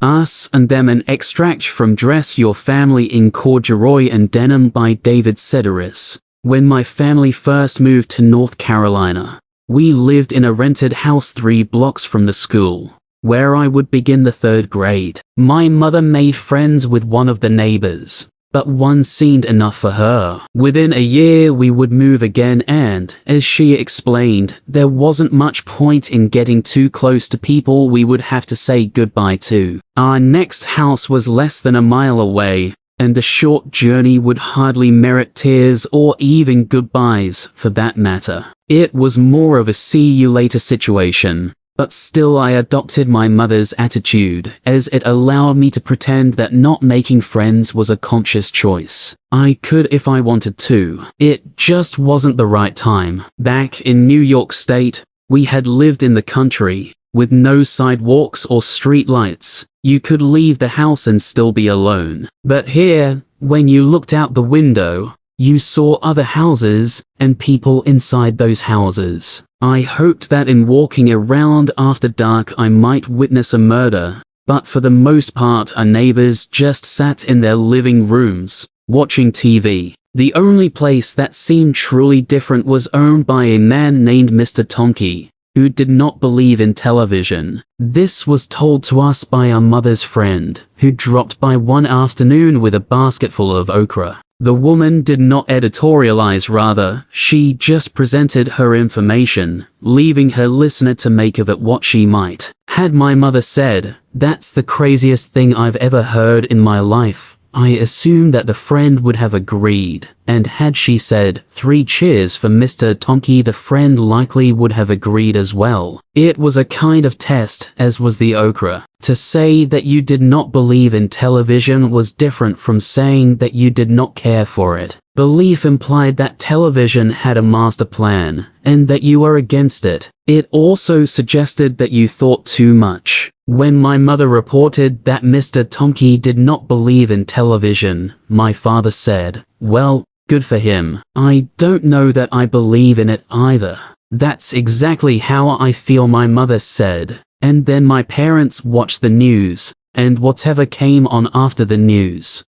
Us and Them, an extract from Dress Your Family in Corduroy and Denim by David Sedaris. When my family first moved to North Carolina, we lived in a rented house 3 blocks from the school where I would begin the 3rd grade. My mother made friends with one of the neighbors, but one seemed enough for her. Within a year we would move again, and, as she explained, there wasn't much point in getting too close to people we would have to say goodbye to. Our next house was less than a mile away, and the short journey would hardly merit tears or even goodbyes, for that matter. It was more of a see you later situation. But still I adopted my mother's attitude, as it allowed me to pretend that not making friends was a conscious choice. I could if I wanted to. It just wasn't the right time. Back in New York State, we had lived in the country, with no sidewalks or street lights. You could leave the house and still be alone. But here, when you looked out the window, you saw other houses and people inside those houses. I hoped that in walking around after dark I might witness a murder, but for the most part our neighbors just sat in their living rooms, watching TV. The only place that seemed truly different was owned by a man named Mr. Tomke, who did not believe in television. This was told to us by our mother's friend, who dropped by one afternoon with a basket full of okra. The woman did not editorialize, rather, she just presented her information, leaving her listener to make of it what she might. Had my mother said, "That's the craziest thing I've ever heard in my life," I assumed that the friend would have agreed, and had she said, "3 cheers for Mr. Tomke," the friend likely would have agreed as well. It was a kind of test, as was the okra. To say that you did not believe in television was different from saying that you did not care for it. Belief implied that television had a master plan, and that you were against it. It also suggested that you thought too much. When my mother reported that Mr. Tomke did not believe in television, my father said, "Well, good for him. I don't know that I believe in it either." "That's exactly how I feel," my mother said. And then my parents watched the news, and whatever came on after the news.